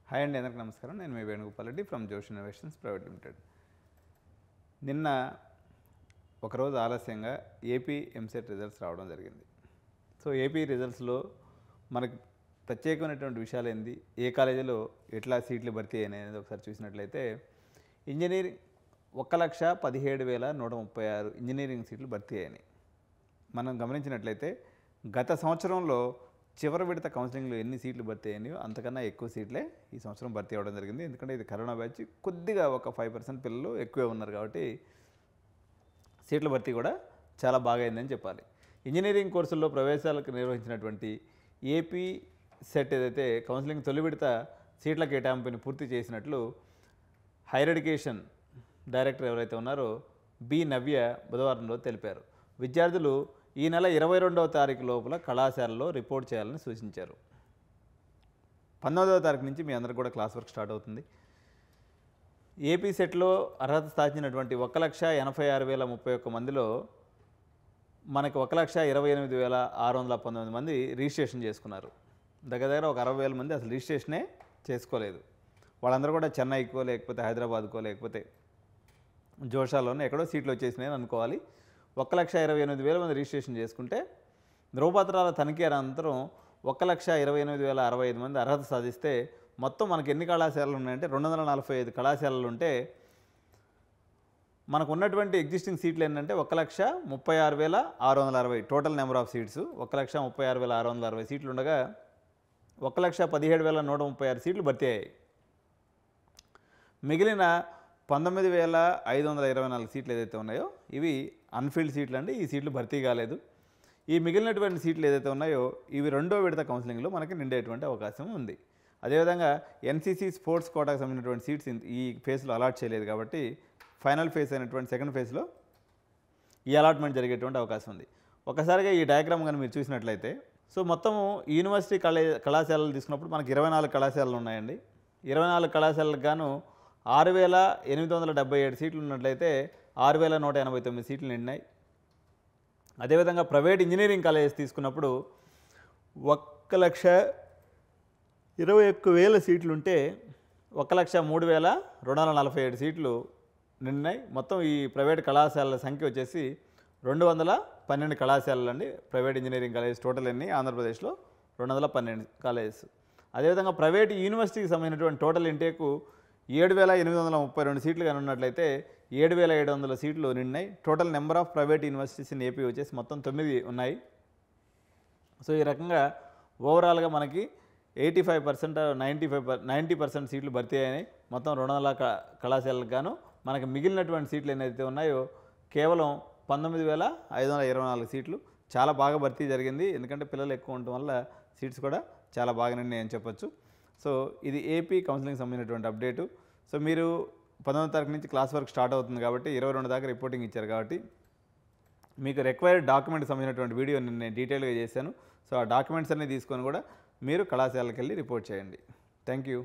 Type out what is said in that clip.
Hi అండి, అందరికీ నమస్కారం. నేను మీ వేణుగోపాల్ రెడ్డి ఫ్రమ్ జోష్ ఇన్నోవేషన్స్ ప్రైవేట్ లిమిటెడ్. నిన్న ఒకరోజు ఆలస్యంగా ఏపీ ఎంసెట్ రిజల్ట్స్ రావడం జరిగింది. సో ఏపీ రిజల్ట్స్లో మనకు ప్రత్యేకమైనటువంటి విషయాలు ఏంది, ఏ కాలేజీలో ఎట్లా సీట్లు భర్తీ అనేది ఒకసారి చూసినట్లయితే ఇంజనీరింగ్ 1,17,136 ఇంజనీరింగ్ సీట్లు భర్తీ అయినాయి. మనం గమనించినట్లయితే గత సంవత్సరంలో చివరి విడత కౌన్సిలింగ్లో ఎన్ని సీట్లు భర్తీ అయినాయో అంతకన్నా ఎక్కువ సీట్లే ఈ సంవత్సరం భర్తీ అవ్వడం జరిగింది. ఎందుకంటే ఇది కరోనా బ్యాచ్, కొద్దిగా ఒక 5% పిల్లలు ఎక్కువే ఉన్నారు కాబట్టి సీట్ల భర్తీ కూడా చాలా బాగా అయిందని చెప్పాలి. ఇంజనీరింగ్ కోర్సుల్లో ప్రవేశాలకు నిర్వహించినటువంటి ఏపీ సెట్ ఏదైతే కౌన్సిలింగ్ తొలి విడత సీట్ల కేటాయింపుని పూర్తి చేసినట్లు హైయర్ ఎడ్యుకేషన్ డైరెక్టర్ ఎవరైతే ఉన్నారో బి నవ్య బుధవారం రోజు తెలిపారు. విద్యార్థులు ఈ నెల 22వ తారీఖు లోపల కళాశాలలో రిపోర్ట్ చేయాలని సూచించారు. 19వ తారీఖు నుంచి మీ అందరికి కూడా క్లాస్ వర్క్ స్టార్ట్ అవుతుంది. ఏపీ సెట్లో అర్హత సాధించినటువంటి 1,86,031 మందిలో మనకు 1,28,619 మంది రిజిస్ట్రేషన్ చేసుకున్నారు. దగ్గర ఒక 60,000 మంది అసలు రిజిస్ట్రేషనే చేసుకోలేదు. వాళ్ళందరూ కూడా చెన్నైకో లేకపోతే హైదరాబాద్కో లేకపోతే జోషాలోనే ఎక్కడో సీట్లు వచ్చేసినాయని అనుకోవాలి. 1,28,000 మంది రిజిస్ట్రేషన్ చేసుకుంటే ధ్రువపత్రాల తనిఖీ అనంతరం 1,28,065 మంది అర్హత సాధిస్తే మొత్తం మనకి ఎన్ని కళాశాలలు ఉన్నాయంటే 245 కళాశాలలు ఉంటే మనకు ఉన్నటువంటి ఎగ్జిస్టింగ్ సీట్లు ఏంటంటే 1,36,660 టోటల్ నెంబర్ ఆఫ్ సీట్స్ 1,36,660 సీట్లు ఉండగా 1,17,136 సీట్లు భర్తీ అయ్యాయి. మిగిలిన 19,524 సీట్లు ఏదైతే ఉన్నాయో ఇవి అన్ఫిల్డ్ సీట్లు అండి. ఈ సీట్లు భర్తీ కాలేదు. ఈ మిగిలినటువంటి సీట్లు ఏదైతే ఉన్నాయో ఇవి రెండో విడత కౌన్సిలింగ్లో మనకి నిండేటువంటి అవకాశం ఉంది. అదేవిధంగా ఎన్సీసీ స్పోర్ట్స్ కోటాకు సంబంధించినటువంటి సీట్స్ ఈ ఫేజ్లో అలాట్ చేయలేదు కాబట్టి ఫైనల్ ఫేజ్ అయినటువంటి సెకండ్ ఫేజ్లో ఈ అలాట్మెంట్ జరిగేటువంటి అవకాశం ఉంది. ఒకసారిగా ఈ డయాగ్రామ్ కానీ మీరు చూసినట్లయితే సో మొత్తము యూనివర్సిటీ కళాశాలలు తీసుకున్నప్పుడు మనకి 24 కళాశాలలు ఉన్నాయండి. 24 కళాశాలకు గాను 6,877 సీట్లు ఉన్నట్లయితే 6,189 సీట్లు నిండినాయి. అదేవిధంగా ప్రైవేట్ ఇంజనీరింగ్ కాలేజెస్ తీసుకున్నప్పుడు 1,21,000 సీట్లు ఉంటే 1,03,247 సీట్లు నిండినాయి. మొత్తం ఈ ప్రైవేట్ కళాశాలల సంఖ్య వచ్చేసి 212 కళాశాలలు అండి. ప్రైవేట్ ఇంజనీరింగ్ కాలేజెస్ టోటల్ ఎన్ని ఆంధ్రప్రదేశ్లో 212 కాలేజెస్. అదేవిధంగా ప్రైవేట్ యూనివర్సిటీకి సంబంధించినటువంటి టోటల్ ఇంటేకు 7,832 సీట్లు కానీ ఉన్నట్లయితే 7,700 సీట్లు నిన్నాయి. Total number of private universities in AP వచ్చేసి మొత్తం 9 ఉన్నాయి. సో ఈ రకంగా ఓవరాల్గా మనకి 85% 90% సీట్లు భర్తీ అయినాయి. మొత్తం 200 కళాశాలకు గాను మనకి మిగిలినటువంటి సీట్లు ఏదైతే ఉన్నాయో కేవలం 19,524 సీట్లు. చాలా బాగా భర్తీ జరిగింది. ఎందుకంటే పిల్లలు ఎక్కువ ఉండటం వల్ల సీట్స్ కూడా చాలా బాగా నిన్నాయి అని చెప్పొచ్చు. సో ఇది ఏపీ కౌన్సిలింగ్ సంబంధించినటువంటి అప్డేటు. సో మీరు 19వ తారీఖు నుంచి క్లాస్ వర్క్ స్టార్ట్ అవుతుంది కాబట్టి 22 దాకా రిపోర్టింగ్ ఇచ్చారు కాబట్టి మీకు రిక్వైర్డ్ డాక్యుమెంట్ సంబంధించినటువంటి వీడియో నేను డీటెయిల్గా చేశాను. సో ఆ డాక్యుమెంట్స్ అన్నీ తీసుకొని కూడా మీరు కళాశాలకు వెళ్ళి రిపోర్ట్ చేయండి. Thank you.